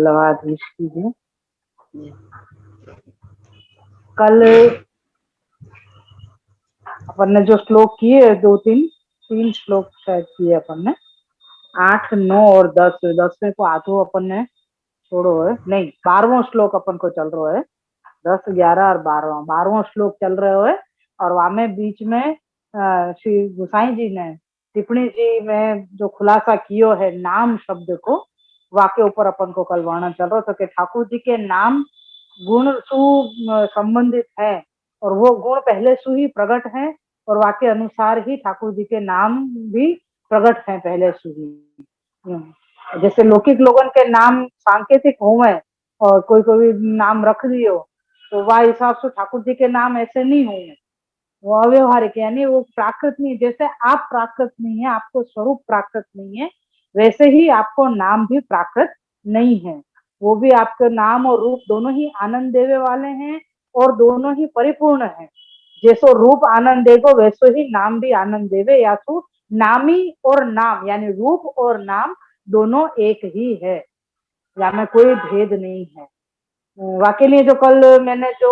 बल्लभाधीश कीजिए। कल अपन ने जो श्लोक किए, तीन श्लोक शायद किए अपन ने, 8, 9 और 10। 10वें को आधो अपन ने छोड़ो है, नहीं 12वां श्लोक अपन को चल रहा है। 10, 11 और 12वां श्लोक चल रहे है। और वहां में बीच में श्री गोसाई जी ने टिप्पणी जी में जो खुलासा कियो है नाम शब्द को, वाके ऊपर अपन को कल वर्णन चल रहा था कि ठाकुर जी के नाम गुण सु संबंधित है, और वो गुण पहले से ही प्रकट है, और वाके अनुसार ही ठाकुर जी के नाम भी प्रकट है पहले से ही। जैसे लौकिक लोगन के नाम सांकेतिक होवे और कोई कोई नाम रख दियो, तो वह हिसाब से ठाकुर जी के नाम ऐसे नहीं होंगे, वो अव्यवहारिक, यानी वो प्राकृत नहीं। जैसे आप प्राकृत नहीं है, आपको स्वरूप प्राकृत नहीं है, वैसे ही आपको नाम भी प्राकृत नहीं है। वो भी आपके नाम और रूप दोनों ही आनंद देवे वाले हैं, और दोनों ही परिपूर्ण है। जैसो रूप आनंद देगो वैसो ही नाम भी आनंद देवे, या तो नामी और नाम यानी रूप और नाम दोनों एक ही है, या में कोई भेद नहीं है। वाकई में जो कल मैंने जो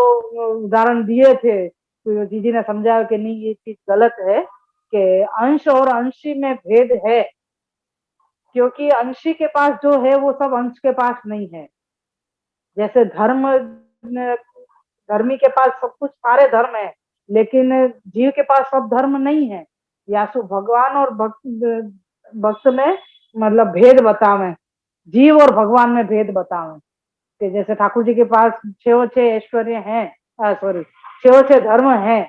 उदाहरण दिए थे, तो दीदी ने समझाया कि नहीं ये चीज गलत है, कि अंश और अंशी में भेद है, क्योंकि अंशी के पास जो है वो सब अंश के पास नहीं है। जैसे धर्मी के पास सब कुछ सारे धर्म है, लेकिन जीव के पास सब धर्म नहीं है। या सो भगवान और भक्त में मतलब भेद बतावे, जीव और भगवान में भेद बतावे, कि जैसे ठाकुर जी के पास 6 ऐश्वर्य हैं, सॉरी 6 धर्म हैं,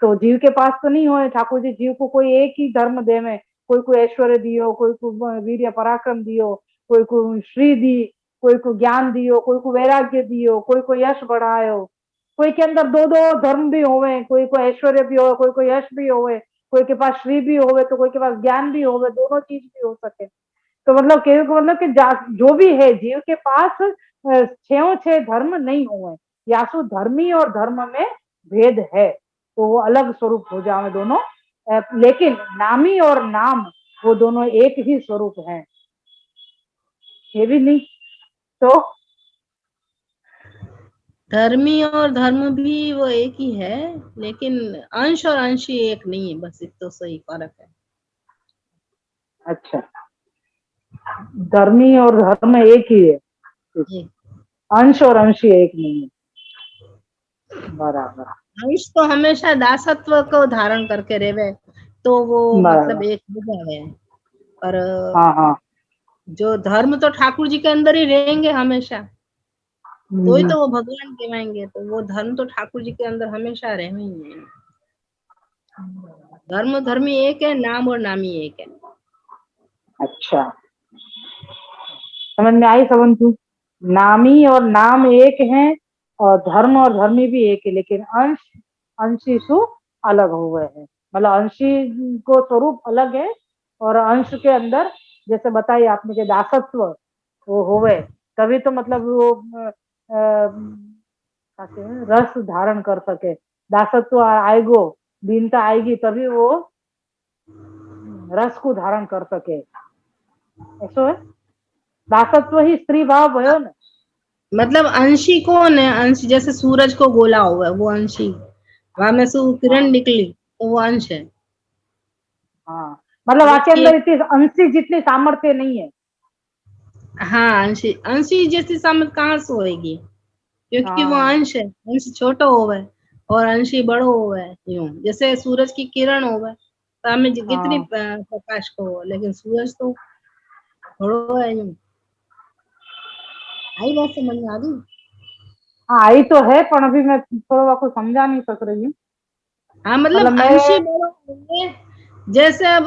तो जीव के पास तो नहीं हो। ठाकुर जी जीव को कोई एक ही धर्म देवे, कोई को ऐश्वर्य दियो, कोई को वीर्य पराक्रम दियो, कोई को श्री दी, कोई को ज्ञान दियो, कोई को वैराग्य दियो, कोई को यश बढ़ायो। कोई के अंदर दो दो धर्म भी होवे, कोई को ऐश्वर्य भी हो, कोई को यश भी होवे, कोई के पास श्री भी होवे, तो कोई के पास ज्ञान भी होवे, दोनों चीज भी हो सके। तो मतलब कि जो भी है जीव के पास 6 धर्म नहीं हुए, यासु धर्मी और धर्म में भेद है, तो वो अलग स्वरूप हो जाए दोनों। लेकिन नामी और नाम वो दोनों एक ही स्वरूप हैं, ये भी नहीं। तो धर्मी और धर्म भी वो एक ही है, लेकिन अंश और अंशी एक नहीं है, बस इतना सही फर्क है। अच्छा, धर्मी और धर्म एक ही है, अंश और अंशी एक नहीं है, बराबर। अंश तो हमेशा दासत्व को धारण करके रेवे, तो वो मतलब एक बुझा है। और हाँ हाँ, जो धर्म तो ठाकुर जी के अंदर ही रहेंगे हमेशा, तो ही तो वो भगवान कहवाएंगे, तो वो धर्म तो ठाकुर जी के अंदर हमेशा रहे ही है। धर्म धर्मी एक है, नाम और नामी एक है। अच्छा, समझ में आई सबन तू? नामी और नाम एक है, और धर्म और धर्मी भी एक है, लेकिन अंश अंशी सु अलग हुए हैं। मतलब अंशी को स्वरूप अलग है, और अंश के अंदर जैसे बताइए आपने के दासत्व वो होवे, तभी तो मतलब वो रस धारण कर सके। दासत्व आएगो, दीनता आएगी, तभी वो रस को धारण कर सके। ऐसो है, दासत्व ही स्त्री भाव भयो ना। मतलब अंशी कौन है? अंश जैसे सूरज को गोला हुआ है, वो अंशी, वहां में से किरण निकली तो वो अंश है। हाँ, मतलब सूरज आपके की अंदर इतनी अंशी जितनी सामर्थ्य नहीं है। हाँ, अंशी अंशी जैसी सामर्थ कहाँ से होएगी, क्योंकि वो हाँ अंश है। अंश छोटा होवे और अंशी बड़ो होवे, यूं जैसे सूरज की किरण होवे तो हमें कितनी हाँ प्रकाश को हो, लेकिन सूरज तो बड़ो है यूं। आई बात समझ में आ गई? हाँ, आई तो है, पर अभी मैं थोड़ा को समझा नहीं सक रही हूँ। हाँ, मतलब मतलब मैं अंशी बड़ो होवे। जैसे अब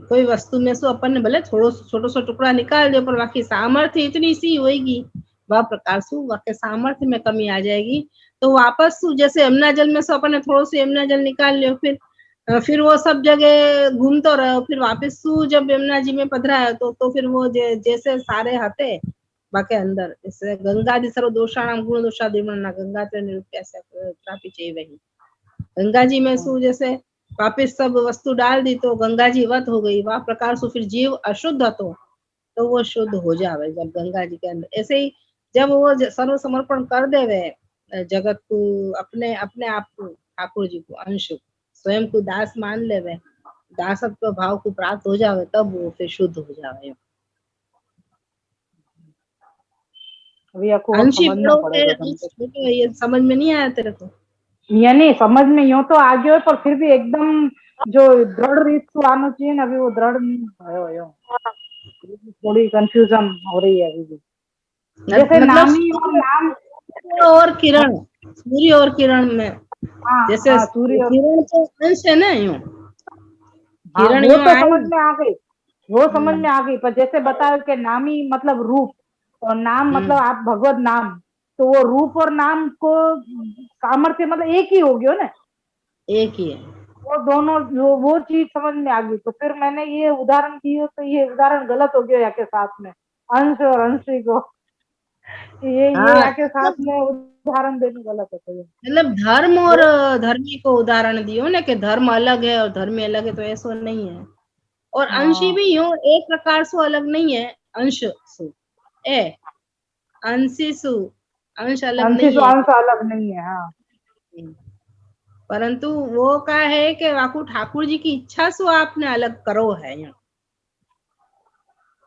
कोई वस्तु में से अपन ने भले थोड़ो छोटो सो टुकड़ा निकाल दिया, पर बाकी सामर्थ्य इतनी सी होगी, वह प्रकाश वाके सामर्थ्य में कमी आ जाएगी, तो वापस जैसे यमुना जल में से अपन ने थोड़ा सा यमुना जल निकाल लियो, फिर वो सब जगह घूमतो रहो, फिर वापस जब यमुना जी में पधरा है, तो फिर वो जैसे सारे हते बाके अंदर, जैसे गंगा जी सर्व दोषाणाम गुण दोषादिमना गंगा ते निरूप्य प्रापी चाहिए वही। गंगा जी में जैसे वापिस सब वस्तु डाल दी तो गंगा जी वत हो गई, वह प्रकार से फिर जीव अशुद्ध तो तो वो शुद्ध हो जावे जब गंगा जी के अंदर। ऐसे ही जब वो सर्व समर्पण कर देवे जगत को, अपने अपने आप को, ठाकुर जी को, अंश को, स्वयं को दास मान लेवे, दासत्व भाव को प्राप्त हो जावे, तब वो फिर शुद्ध हो जावे। अभी आपको और अंशी समझना बड़ो है, पड़ेगा अंश तुमको। छोटो है, ये समझ में नहीं आया तेरे को? यानी समझ में यूं तो आ गयो, पर फिर भी एकदम जो दृढ़ रीत से आना चाहिए ना, अभी वो दृढ़ नहीं भयो यो। थोड़ी कंफ्यूजन हो रही है अभी भी। जैसे मतलब नामी और नाम। सूर्य और किरण, सूर्य और किरण में हाँ जैसे हाँ, सूर्य और। किरण तो अंश है ना, यूं हाँ किरण वो यूं तो आई। समझ में आ गई, वो समझ में आ गई, पर जैसे बताया कि नामी मतलब रूप, और नाम मतलब हम्म, आप भगवत नाम, तो वो रूप और नाम को सामर्थ्य मतलब एक ही हो गया ना। एक ही है। वो दोनों वो चीज समझ में आ गई, तो फिर मैंने ये उदाहरण दिए, तो ये उदाहरण गलत हो गया यहाँ के साथ में, अंश और अंशी को। ये हाँ, यहाँ के साथ में उदाहरण देने गलत है, तो ये मतलब धर्म और वो। धर्मी को उदाहरण दियो ना, कि धर्म अलग है और धर्मी अलग है, तो ऐसा नहीं है। और अंशी हाँ, भी यूं एक प्रकार से अलग नहीं है। अंश सु ए अंशी सु अंश अलग अंशी नहीं से है। अंश अलग नहीं है, हाँ। परंतु वो का है कि वाकू ठाकुर जी की इच्छा से आपने अलग करो है यूं।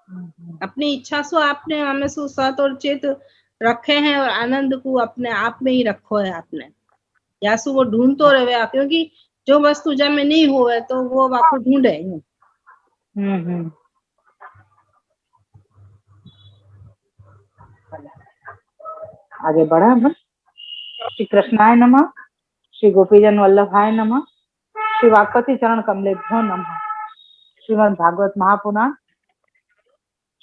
हम्म, अपनी इच्छा से आपने हमें सु सत और चित रखे हैं, और आनंद को अपने आप में ही रखो है आपने। या सु वो ढूंढतो रहे, क्योंकि जो वस्तु जब में नहीं होवे तो वो वाकू ढूंढे यूं। हम्म। आगे बढ़ा हम। श्री कृष्णाय नमः। श्री गोपीजन वल्लभाय नमः। श्री वागपति चरण कमलेभ्यो नमः। श्रीमद् भागवत महापुराण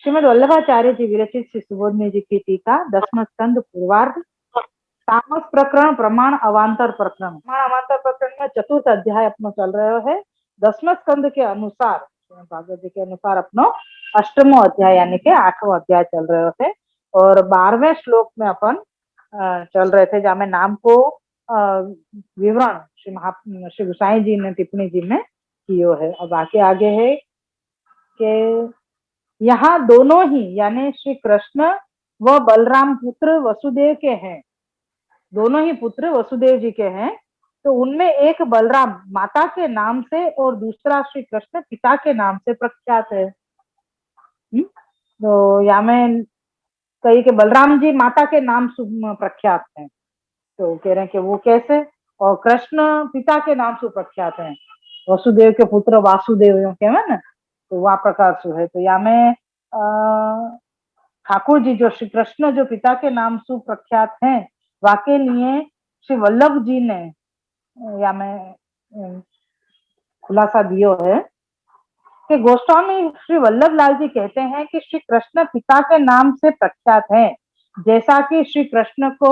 श्रीमद् वल्लभाचार्य जी विरचित श्री सुबोधनी जी की टीका, 10वां स्कंद पूर्वार्ध, तामस प्रकरण प्रमाण अवांतर प्रकरण। प्रमाण अवांतर प्रकरण में चतुर्थ अध्याय अपनो चल रहा है। 10वें स्कंद के अनुसार, श्रीमद् भागवत जी के अनुसार अपनो अष्टमो अध्याय यानी के 8वां अध्याय चल रहे थे। और 12वें श्लोक में अपन चल रहे थे, जहाँ में नाम को विवरण श्री गुसाई जी ने टिप्पणी जी में कियो है। अब आगे आगे है कि यहाँ दोनों ही यानी श्री कृष्ण व बलराम पुत्र वसुदेव के हैं, दोनों ही पुत्र वसुदेव जी के हैं। तो उनमें एक बलराम माता के नाम से और दूसरा श्री कृष्ण पिता के नाम से प्रख्यात है। तो यहाँ में कही कि बलराम जी माता के नाम से प्रख्यात हैं, तो कह रहे हैं कि वो कैसे, और कृष्ण पिता के नाम से प्रख्यात हैं, वसुदेव के पुत्र वासुदेव यो कहवे ना, तो वह प्रकार से है। तो यहाँ में ठाकुर जी जो श्री कृष्ण जो पिता के नाम से प्रख्यात हैं, वाके लिए श्री वल्लभ जी ने या में खुलासा दियो है कि गोस्वामी श्री वल्लभ लाल जी कहते हैं कि श्री कृष्ण पिता के नाम से प्रख्यात हैं, जैसा कि श्री कृष्ण को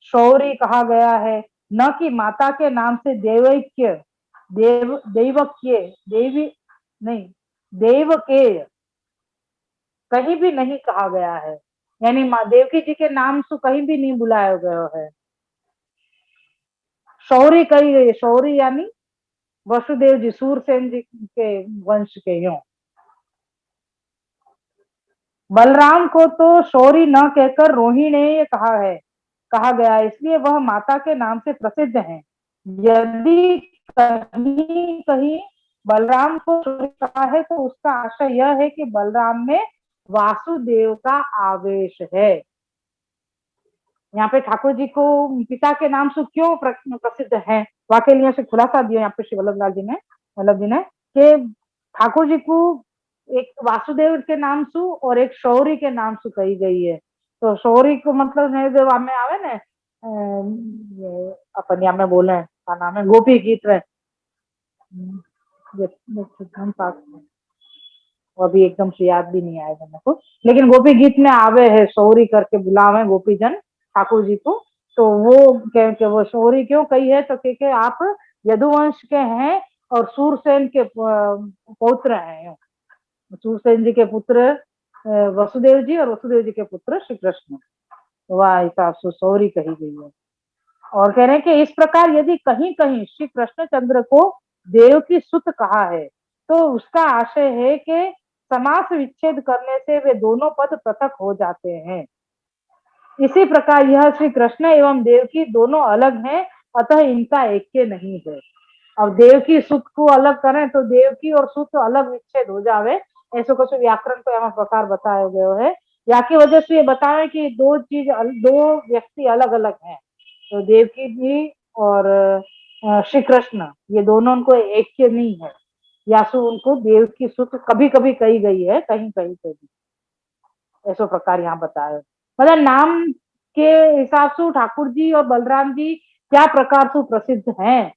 शौर्य कहा गया है, न कि माता के नाम से देवैक्य देवक्य देवी नहीं देवके कहीं भी नहीं कहा गया है, यानी माँ देवकी जी के नाम से कहीं भी नहीं बुलाया गया है। शौर्य कही गई, शौर्य यानी वसुदेव जी सूरसेन जी के वंश के यो। बलराम को तो शौरी न कहकर रोहिणी कहा गया है, इसलिए वह माता के नाम से प्रसिद्ध है। यदि कहीं कहीं बलराम को शौरी कहा है, तो उसका आशय यह है कि बलराम में वासुदेव का आवेश है। यहाँ पे ठाकुर जी को पिता के नाम से क्यों प्रसिद्ध है, वाकई लिए से खुलासा दिया यहाँ पे श्री वल्लभ जी ने कि ठाकुर जी को एक वासुदेव के नाम से और एक शौरी के नाम से कही गई है। तो शौरी को मतलब देव में आवे ना, अपन यहाँ में बोले का नाम है गोपी गीत में, वो अभी एकदम से याद भी नहीं आएगा मेरे को, लेकिन गोपी गीत में आवे है शौरी करके बुलावे गोपी जन ठाकुर जी को। तो वो कह के वो शौरी क्यों कही है, तो कह के आप यदुवंश के हैं और सूरसेन के पौत्र हैं। सूरसेन जी के पुत्र वसुदेव जी और वसुदेव जी के पुत्र श्री कृष्ण, वह हिसाब से सौरी कही गई है। और कह रहे हैं कि इस प्रकार यदि कहीं कहीं श्री कृष्णचंद्र को देव की सुत कहा है, तो उसका आशय है कि समास विच्छेद करने से वे दोनों पद पृथक हो जाते हैं। इसी प्रकार यह श्री कृष्ण एवं देवकी दोनों अलग हैं, अतः इनका ऐक्य नहीं है। अब देवकी सुत को अलग करें तो देवकी और सुत अलग विच्छेद हो जावे, ऐसो कुछ व्याकरण को यहाँ प्रकार बताया गया है। या की वजह से ये बतावे कि दो व्यक्ति अलग अलग हैं, तो देवकी जी और श्री कृष्ण ये दोनों उनको ऐक्य नहीं है। यासु उनको देवकी सुत कभी कभी कही गई है, कहीं कहीं पे भी ऐसो प्रकार यहाँ बताया। मतलब नाम के हिसाब से ठाकुर जी और बलराम जी क्या प्रकार से प्रसिद्ध हैं।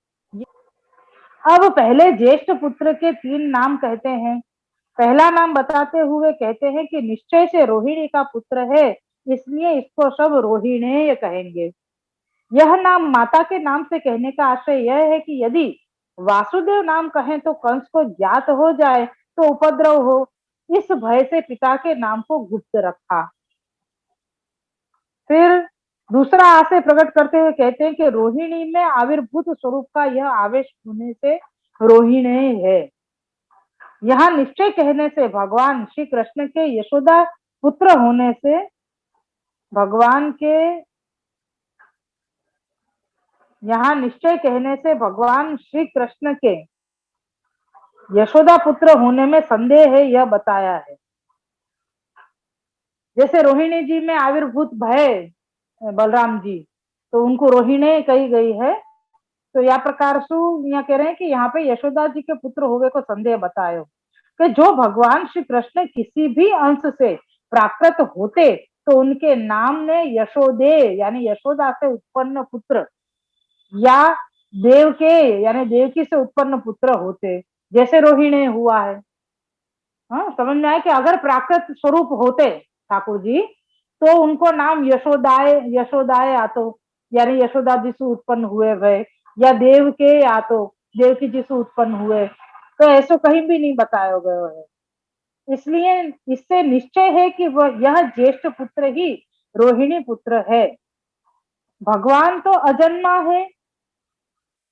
अब पहले ज्येष्ठ पुत्र के 3 नाम कहते हैं। पहला नाम बताते हुए कहते हैं कि निश्चय से रोहिणी का पुत्र है, इसलिए इसको सब रोहिणेय कहेंगे। यह नाम माता के नाम से कहने का आशय यह है कि यदि वासुदेव नाम कहें तो कंस को ज्ञात हो जाए तो उपद्रव हो, इस भय से पिता के नाम को गुप्त रखा। फिर दूसरा आशय प्रकट करते हुए कहते हैं कि रोहिणी में आविर्भूत स्वरूप का यह आवेश होने से रोहिणी है। यहाँ निश्चय कहने से भगवान श्री कृष्ण के यशोदा पुत्र होने से भगवान के यहाँ निश्चय कहने से भगवान श्री कृष्ण के यशोदा पुत्र होने में संदेह है, यह बताया है। जैसे रोहिणी जी में आविर्भूत भय बलराम जी, तो उनको रोहिणी कही गई है। तो या प्रकार से यहाँ कह रहे हैं कि यहाँ पे यशोदा जी के पुत्र होवे को संदेह बतायो कि जो भगवान श्री कृष्ण किसी भी अंश से प्राकृत होते तो उनके नाम में यशोदे यानी यशोदा से उत्पन्न पुत्र या देव के यानी देवकी से उत्पन्न पुत्र होते, जैसे रोहिणी हुआ है। हाँ, समझ में आया कि अगर प्राकृत स्वरूप होते ठाकुर जी तो उनको नाम यशोदाए आतो, यानी यशोदा जी से उत्पन्न हुए वे, या देव के आतो देवकी जी से उत्पन्न हुए, तो ऐसा कहीं भी नहीं बताया गया है। इसलिए इससे निश्चय है कि वह यह ज्येष्ठ पुत्र ही रोहिणी पुत्र है। भगवान तो अजन्मा है,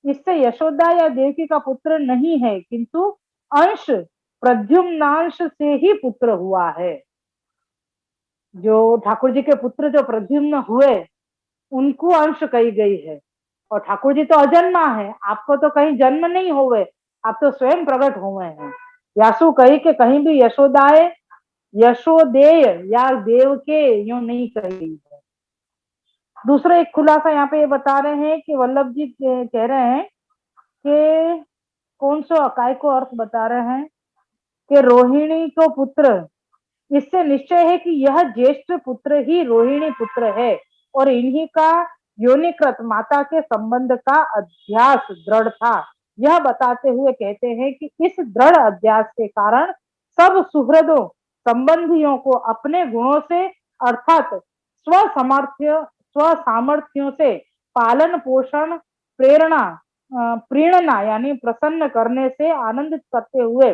इससे यशोदा या देवकी का पुत्र नहीं है, किंतु अंश प्रद्युम्नांश से ही पुत्र हुआ है। जो ठाकुर जी के पुत्र जो प्रद्युम्न हुए उनको अंश कही गई है, और ठाकुर जी तो अजन्मा है, आपको तो कहीं जन्म नहीं हुए, आप तो स्वयं प्रकट हुए हैं। यासु कही के कहीं भी यशोदाए यशोदेय या देव के यूं नहीं कही है। दूसरा एक खुलासा यहाँ पे ये बता रहे हैं कि वल्लभ जी कह रहे हैं कि कौन सा अकाय को अर्थ बता रहे हैं कि रोहिणी को पुत्र, इससे निश्चय है कि यह ज्येष्ठ पुत्र ही रोहिणी पुत्र है, और इन्हीं का योनिकृत माता के संबंध का अध्यास दृढ़ था। यह बताते हुए कहते हैं कि इस दृढ़ अध्यास के कारण सब सुहृदों संबंधियों को अपने गुणों से अर्थात स्वसामर्थ्यों से पालन पोषण प्रेरणा यानी प्रसन्न करने से आनंदित करते हुए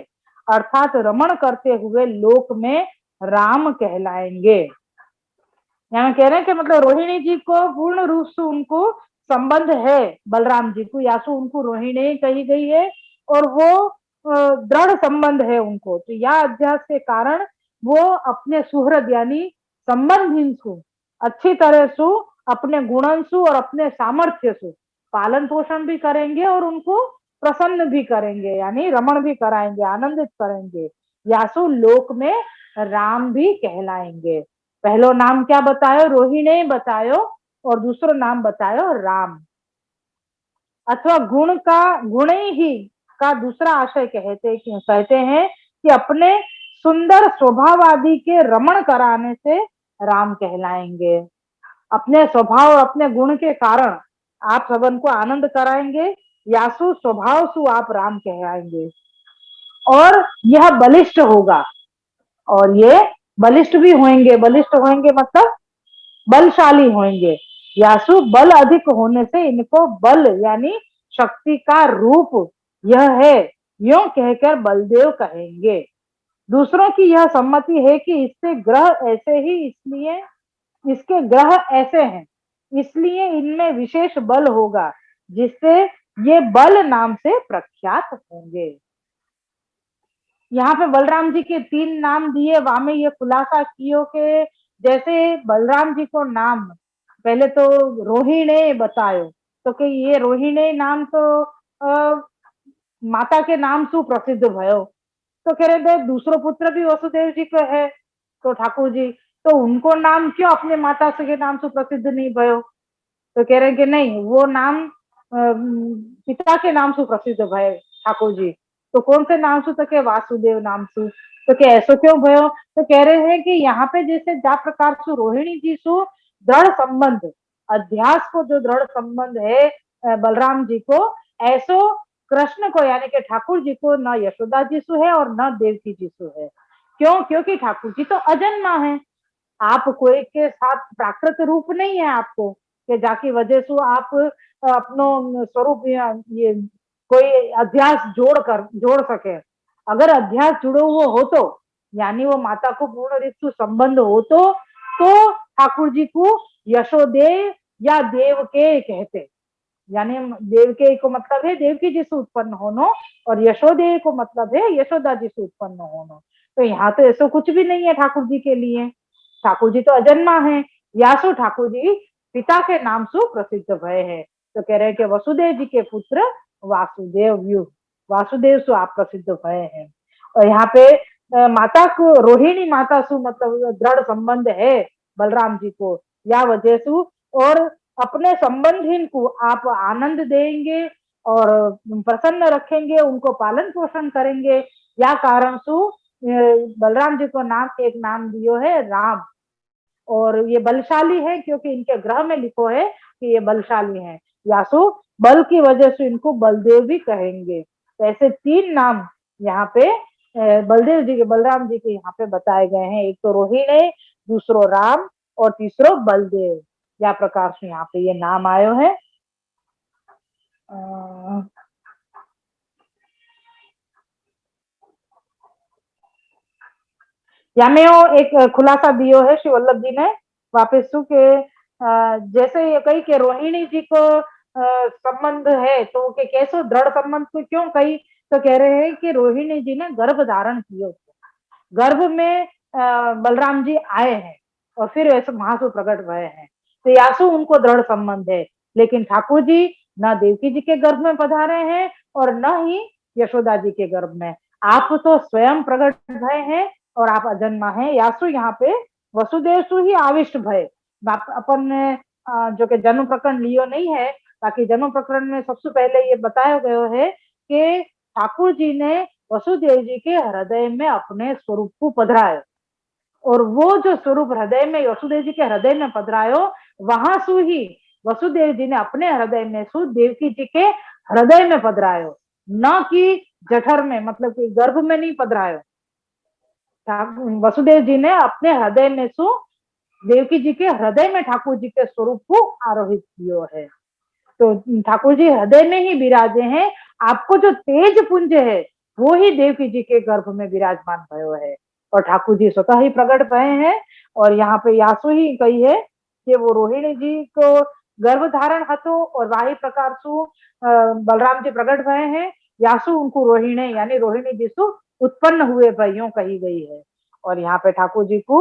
अर्थात रमण करते हुए लोक में राम कहलाएंगे। यहाँ कह रहे हैं कि मतलब रोहिणी जी को पूर्ण रूप से उनको संबंध है बलराम जी को, यासु उनको रोहिणी कही गई है और वो दृढ़ संबंध है उनको। तो यह अध्यास के कारण वो अपने सुहृद यानी संबंधी सु अच्छी तरह से अपने गुणन सु और अपने सामर्थ्य से पालन पोषण भी करेंगे और उनको प्रसन्न भी करेंगे, यानी रमण भी कराएंगे, आनंदित करेंगे। यासु लोक में राम भी कहलाएंगे। पहलो नाम क्या बतायो? रोहिणी बतायो, और दूसरो नाम बतायो राम। अथवा गुण ही का दूसरा आशय कहते हैं कि अपने सुंदर स्वभाव आदि के रमण कराने से राम कहलाएंगे। अपने स्वभाव और अपने गुण के कारण आप सबन को आनंद कराएंगे, यासु स्वभाव सु आप राम कहलाएंगे। और यह बलिष्ठ होगा, और ये बलिष्ठ भी होंगे। बलिष्ठ होंगे मतलब बलशाली होंगे। यासु बल अधिक होने से इनको बल यानी शक्ति का रूप यह है, यूं कहकर बलदेव कहेंगे। दूसरों की यह सम्मति है कि इससे ग्रह ऐसे ही, इसलिए इसके ग्रह ऐसे हैं, इसलिए इनमें विशेष बल होगा, जिससे ये बल नाम से प्रख्यात होंगे। यहाँ पे बलराम जी के 3 नाम दिए, वहां में ये खुलासा कियो के जैसे बलराम जी को नाम पहले तो रोहिणे बतायो, तो कि ये रोहिणे नाम तो माता के नाम शू प्रसिद्ध भयो, तो कह रहे थे दूसरो पुत्र भी वसुदेव जी को है, तो ठाकुर जी तो उनको नाम क्यों अपने माता से के नाम से प्रसिद्ध नहीं भयो, तो कह रहे हैं कि नहीं वो नाम पिता के नाम से प्रसिद्ध भय ठाकुर जी, तो कौन से नाम से, तो के वासुदेव नाम से, तो क्या ऐसा क्यों भयो, तो कह रहे हैं कि यहाँ पे जैसे जा प्रकार से रोहिणी जी सु दृढ़ संबंध, अध्यास को जो दृढ़ संबंध है बलराम जी को, ऐसो कृष्ण को यानी कि ठाकुर जी को न यशोदा जी सु है और न देवकी जी सु है। क्यों, क्योंकि ठाकुर जी तो अजन्मा है, आप कोई के साथ प्राकृत रूप नहीं है आपको कि जाकी वजह से आप अपनो स्वरूप ये कोई अध्यास जोड़ सके, अगर अध्यास जुड़ो हुआ हो तो यानी वो माता को पूर्ण रूप से संबंध हो तो ठाकुर जी को यशोदेव या देव के कहते, यानी देव के को मतलब है देवकी जी से उत्पन्न होनो और यशोदेव को मतलब है यशोदा जी से उत्पन्न होनो, तो यहाँ तो ऐसा कुछ भी नहीं है ठाकुर जी के लिए, ठाकुर जी तो अजन्मा है, यासु ठाकुर जी पिता के नाम से प्रसिद्ध भय है, तो कह रहे हैं कि वसुदेव जी के पुत्र वासुदेव यु वासुदेव सु आप प्रसिद्ध भय है। और यहाँ पे माता को रोहिणी माता सु मतलब दृढ़ संबंध है बलराम जी को, या वजह सु और अपने संबंधी को आप आनंद देंगे और प्रसन्न रखेंगे, उनको पालन पोषण करेंगे, या कारण सु बलराम जी को नाम एक नाम दियो है राम, और ये बलशाली है क्योंकि इनके ग्रह में लिखो है कि ये बलशाली है, यासु बल की वजह से इनको बलदेव भी कहेंगे, तो ऐसे 3 नाम यहाँ पे बलदेव जी के बलराम जी के यहाँ पे बताए गए हैं, एक तो रोहिणी, दूसरो राम और तीसरो बलदेव, या प्रकार से यहाँ पे ये नाम आयो है। या में वो एक खुलासा दियो है श्री वल्लभ जी ने वापिस शू के जैसे ये कही कि रोहिणी जी को संबंध है तो के कैसो दृढ़ संबंध को क्यों कही, तो कह रहे हैं कि रोहिणी जी ने गर्भ धारण किया, गर्भ में बलराम जी आए हैं और फिर ऐसे महासु प्रकट भय हैं, तो यासु उनको दृढ़ संबंध है, लेकिन ठाकुर जी न देवकी जी के गर्भ में पधारे हैं और न ही यशोदा जी के गर्भ में, आप तो स्वयं प्रकट भय हैं और आप अजन्मा है, यासु यहाँ पे वसुदेव सु ही आविष्ट भय, अपन ने जो कि जन्म प्रकरण लियो नहीं है, बाकी जन्म प्रकरण में सबसे पहले ये बताया गया है कि ठाकुर जी ने वसुदेव जी के हृदय में अपने स्वरूप को पधरायो, और वो जो स्वरूप हृदय में वसुदेव जी के हृदय में पधरायो, वहां सु ही वसुदेव जी ने अपने हृदय में सु देवकी जी के हृदय में पधरायो, न कि जठर में मतलब कि गर्भ में नहीं पधरायो, वसुदेव जी ने अपने हृदय में सु देवकी जी के हृदय में ठाकुर जी के स्वरूप को आरोहित किया है, तो ठाकुर जी हृदय में ही विराजे हैं, आपको जो तेज पुंज है वो ही देवकी जी के गर्भ में विराजमान भयो है, और ठाकुर जी स्वतः ही प्रकट भये हैं, और यहाँ पे यासु ही कही है कि वो रोहिणी जी को गर्भ धारण हतो और वाही प्रकार सु बलराम जी प्रकट भये हैं, यासु उनको रोहिणी यानी रोहिणी जी सु उत्पन्न हुए भइयों कही गई है, और यहाँ पे ठाकुर जी को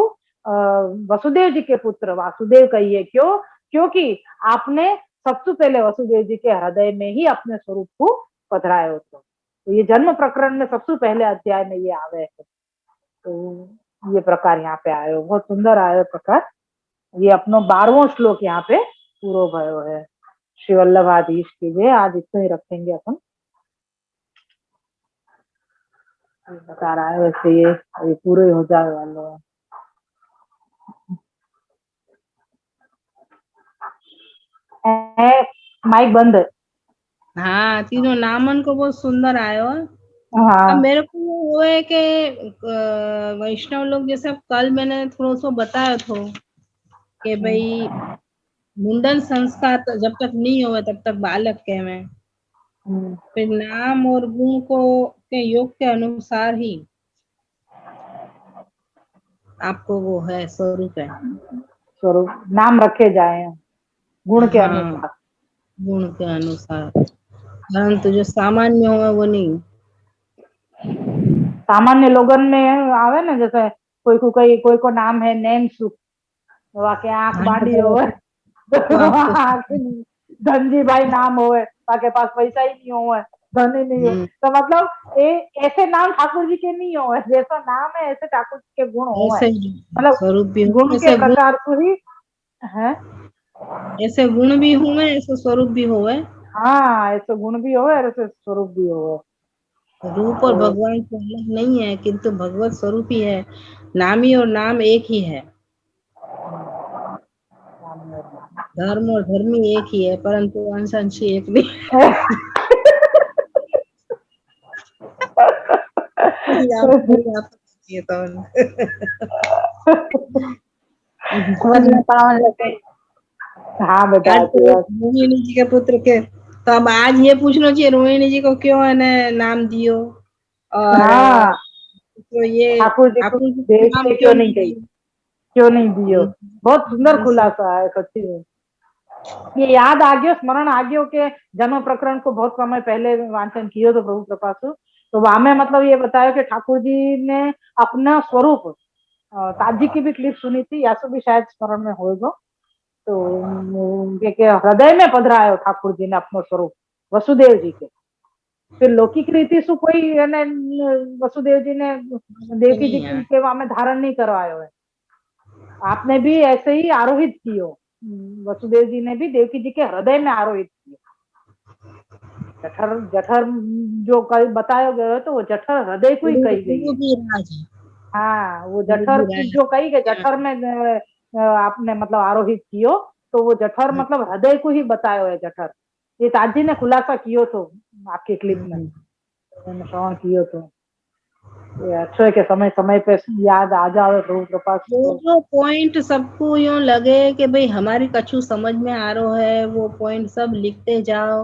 वसुदेव जी के पुत्र वासुदेव कही है, क्यों, क्योंकि आपने सबसे पहले वसुदेव जी के हृदय में ही अपने स्वरूप को पधराए होते, तो ये जन्म प्रकरण में सबसे पहले अध्याय में ये आवे है, तो ये प्रकार यहाँ पे आयो, बहुत सुंदर आयो प्रकार, ये अपनो 12वां श्लोक यहाँ पे पूरो भयो है। श्री वल्लभाधीश की जय। आज इतना ही रखेंगे अपन, बता रहा है वैसे ये अभी पूरे हो जाए वाले है। माइक बंद है। हाँ, तीनों नामन को बहुत सुंदर आयो। अब हाँ मेरे को वो है कि वैष्णव लोग जैसे कल मैंने थोड़ा सा बताया था कि भाई मुंडन संस्कार जब तक नहीं होवे तब तक बालक के में, फिर नाम और गुण को के योग के अनुसार ही आपको वो है स्वरूप है, स्वरूप नाम रखे जाए गुण के हाँ अनुसार। गुण के अनुसार, परंतु जो सामान्य हो वो नहीं। सामान्य लोगन में आवे ने, जैसे कोई को नाम है नैन सुख, वाके आंख हाँ बांडी तो होवे आपको धनजी भाई नाम होवे, वाके पास पैसा ही नहीं होवे, धन ही नहीं हो, तो मतलब ऐसे नाम ठाकुर जी के नहीं होवे, जैसा नाम है ऐसे ठाकुर जी के गुण होवे, ऐसे ही मतलब स्वरूप भी गुण हो, के प्रकार से ही है। ऐसे गुण भी हुए, ऐसे स्वरूप भी हुए। हाँ, ऐसे गुण भी होवे और ऐसे स्वरूप भी होवे। रूप और तो भगवान से अलग नहीं है, किंतु भगवत स्वरूप ही है। नामी और नाम एक ही है, धर्म और धर्मी एक ही है, परंतु अंश अंशी एक नहीं। ये तो समझ में पावन लगे। हाँ बेटा, आज अच्छी तो बात। रोहिणी जी के पुत्र के, तो अब आज ये पूछना चाहिए रोहिणी जी को क्यों है ना नाम दियो, और हाँ, तो ये ठाकुर जी को ठाकुर जी को देख नाम के क्यों क्यों नहीं नहीं गई, दियो। क्यों नहीं दियो, बहुत सुंदर से खुलासा है सच्ची में। ये याद आ गयो, स्मरण आ गयो के जन्म प्रकरण को बहुत समय पहले वाचन कियो तो प्रभु कृपा से, तो वहां में मतलब ये बताया कि ठाकुर जी ने अपना स्वरूप, ताजी की भी क्लिप सुनी थी, यासु भी शायद स्मरण में होगा, तो के हृदय में पधरायो ठाकुर जी ने अपनो स्वरूप वसुदेव जी के, फिर लौकिक रीति से कोई એને वसुदेव जी ने देवकी जी नहीं है। के वहां में धारण नहीं करवायो है, आपने भी ऐसे ही आरोहित कियो, वसुदेव जी ने भी देवकी जी के हृदय में आरोहित किया। जठर जठर जो कई बताया गया है तो वो जठर हृदय को ही गुरु कही गई गुरु है। भी राज है, हाँ, वो गुरु जठर भी की राज जो कही गई है। जठर में आपने मतलब आरोहित कियो, तो वो जठर मतलब हृदय को ही बतायो है जठर, ये ताजी ने खुलासा कियो तो आपकी क्लिप में मैंने श्रवण कियो तो, ये अच्छा है कि समय समय पे याद आ जाओ प्रभु कृपा से वो तो। जो पॉइंट सबको यूं लगे कि भाई हमारी कछु समझ में आ रहा है, वो पॉइंट सब लिखते जाओ।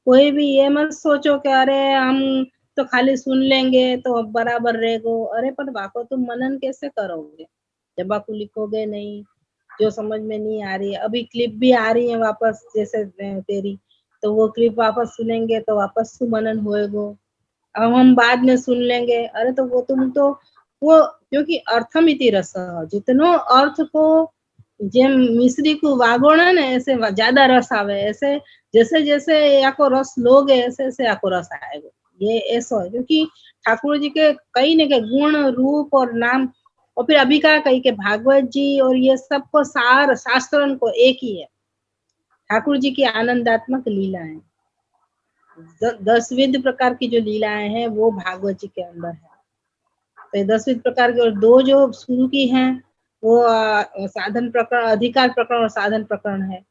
कोई भी ये मत सोचो कि अरे हम तो खाली सुन लेंगे तो बराबर रहेगो, अरे पर बाको तुम मनन कैसे करोगे जब बाको लिखोगे नहीं। जो समझ में नहीं आ रही है, अभी क्लिप भी आ रही है वापस, जैसे तेरी, तो वो क्लिप वापस सुनेंगे तो वापस से मनन होएगो। अब हम बाद में सुन लेंगे, अरे तो वो तुम तो वो, क्योंकि अर्थमिति रस, जितनो अर्थ को जेम मिश्री को वागोना ने ऐसे ज्यादा रस आवे, ऐसे जैसे जैसे याको रस लोगे ऐसे ऐसे याको रस आएगा। ये ऐसा है क्योंकि ठाकुर जी के कई ने के गुण रूप और नाम, और फिर अभी का कही के भागवत जी और ये सबको सार शास्त्रन को एक ही है। ठाकुर जी की आनंदात्मक लीला है, 10 प्रकार की जो लीलाएं हैं वो भागवत जी के अंदर है। तो 10 प्रकार की, और दो जो शुरू की हैं वो साधन प्रकरण, अधिकार प्रकरण और साधन प्रकरण है।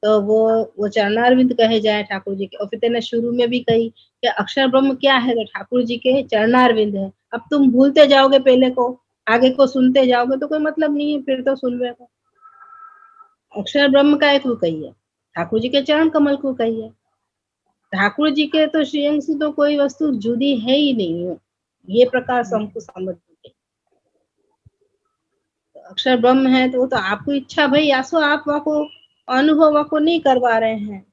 तो वो चरणारविंद कहे जाए ठाकुर जी के, और फिर तेने शुरू में भी कही कि अक्षर ब्रह्म क्या है, तो ठाकुर जी के चरणारविंद है। अब तुम भूलते जाओगे पहले को, आगे को सुनते जाओगे तो कोई मतलब नहीं है, फिर तो सुनवे को। अक्षर ब्रह्म का एक वो कही है, ठाकुर जी के चरण कमल को कही है। ठाकुर जी के तो श्रेयंग से तो कोई वस्तु जुदी है ही नहीं है, ये प्रकार से हमको समझ में। अक्षर ब्रह्म है तो वो तो आपको इच्छा भाई आसो आप वहाँ को अनुभव वहाँ को नहीं करवा रहे हैं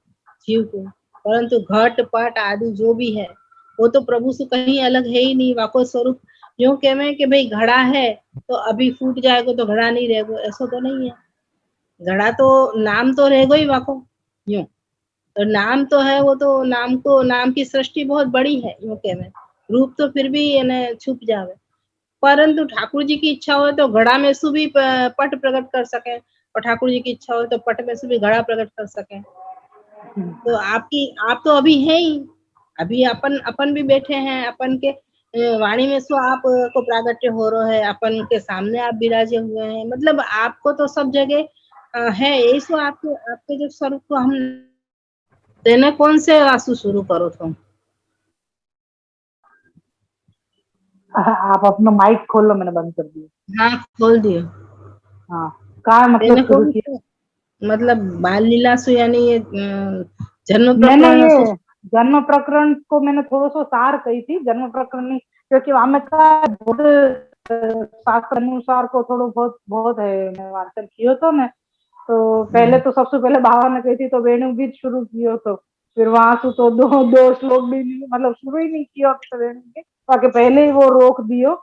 जीव को, परंतु घट पट आदि जो भी है वो तो प्रभु से कहीं अलग है ही नहीं। वहाँ को स्वरूप यूं कहे कि भाई घड़ा है तो अभी फूट जाएगा तो घड़ा नहीं रहेगा, ऐसा तो नहीं है। घड़ा तो नाम तो रहेगा ही वहाँ को, यूं तो नाम तो है, वो तो नाम को, नाम की सृष्टि बहुत बड़ी है यूं कहे, रूप तो फिर भी छुप जावे। परंतु ठाकुर जी की इच्छा हो तो घड़ा में से भी पट प्रकट कर सके, और ठाकुर जी की इच्छा हो तो पट में से भी घड़ा प्रकट कर सके। तो आपकी आप तो अभी है ही, अभी अपन अपन भी बैठे हैं, अपन के वाणी में सो आप को प्रागट्य हो रहा है, अपन के सामने आप विराजे हुए हैं, मतलब आपको तो सब जगह है यही सो। आपके आपके जो स्वरूप को हम तेने कौन से आंसू शुरू करो तुम। आप अपना माइक खोल लो, मैंने बंद कर दिया। हाँ खोल दियो। हाँ, कहाँ तेने मतलब शुरू कौन किया। से, मतलब बाल लीला सु यानी ये जन्म मैंने प्रकरण सु। ये जन्म प्रकरण को मैंने थोड़ा सा सार कही थी, जन्म प्रकरण नहीं, क्योंकि वहां में का बहुत शास्त्र अनुसार को थोड़ा बहुत बहुत है, मैं वाचन कियो तो मैं, तो पहले तो सबसे पहले बाबा ने कही थी तो वेणु गीत शुरू कियो तो, फिर वहां से तो दो दो श्लोक भी नहीं, मतलब शुरू ही नहीं किया अब तो वेणु गीत, बाकी पहले ही वो रोक दियो।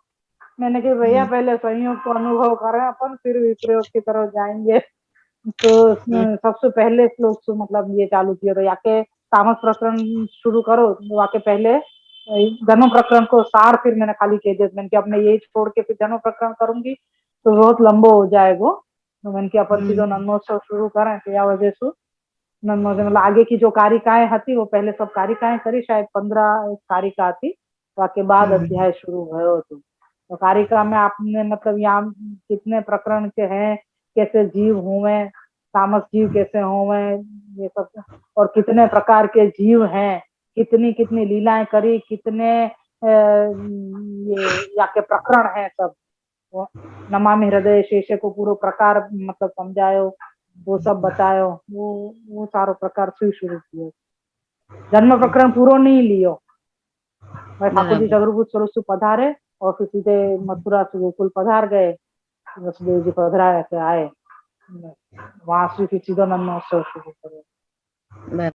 मैंने कहा भैया पहले संयोग को अनुभव करें अपन, फिर विप्रयोग की तरफ जाएंगे। तो सबसे पहले श्लोक से मतलब ये चालू किया तो याके तामस प्रकरण शुरू करो, वाके पहले धर्म प्रकरण को सार फिर मैंने खाली कह दिया। मैंने कहा अब मैं यही छोड़ के फिर धर्म प्रकरण करूंगी तो बहुत लंबो हो जाएगा। तो मैंने कहा अपन सीधो नन्मोत्सव शुरू करें, तो या वजह से नन्मोत्सव मतलब आगे की जो कारिकाएं हती वो पहले सब कारिकाएं करी, शायद 15 कारिका थी, वाके बाद अध्याय शुरू भयो હતો। तो कारिका में आपने मतलब यहाँ कितने प्रकरण के हैं, कैसे जीव हुए, तामस जीव कैसे हुए, ये सब, और कितने प्रकार के जीव हैं, कितनी कितनी लीलाएं करी, कितने ये याके प्रकरण है सब। वो नमामि हृदय शेषे को पूरा प्रकार मतलब समझायो, वो सब बतायो, वो सारो प्रकार से शुरू कियो। जन्म प्रकरण पूरो नहीं लियो, भाई ठाकुर जी चतुर्भुज स्वरूप से पधारे और फिर सीधे मथुरा से गोकुल पधार गए, वसुदेव जी पधरा के आए, वहां से फिर सीधा नन्मोत्सव शुरू करो।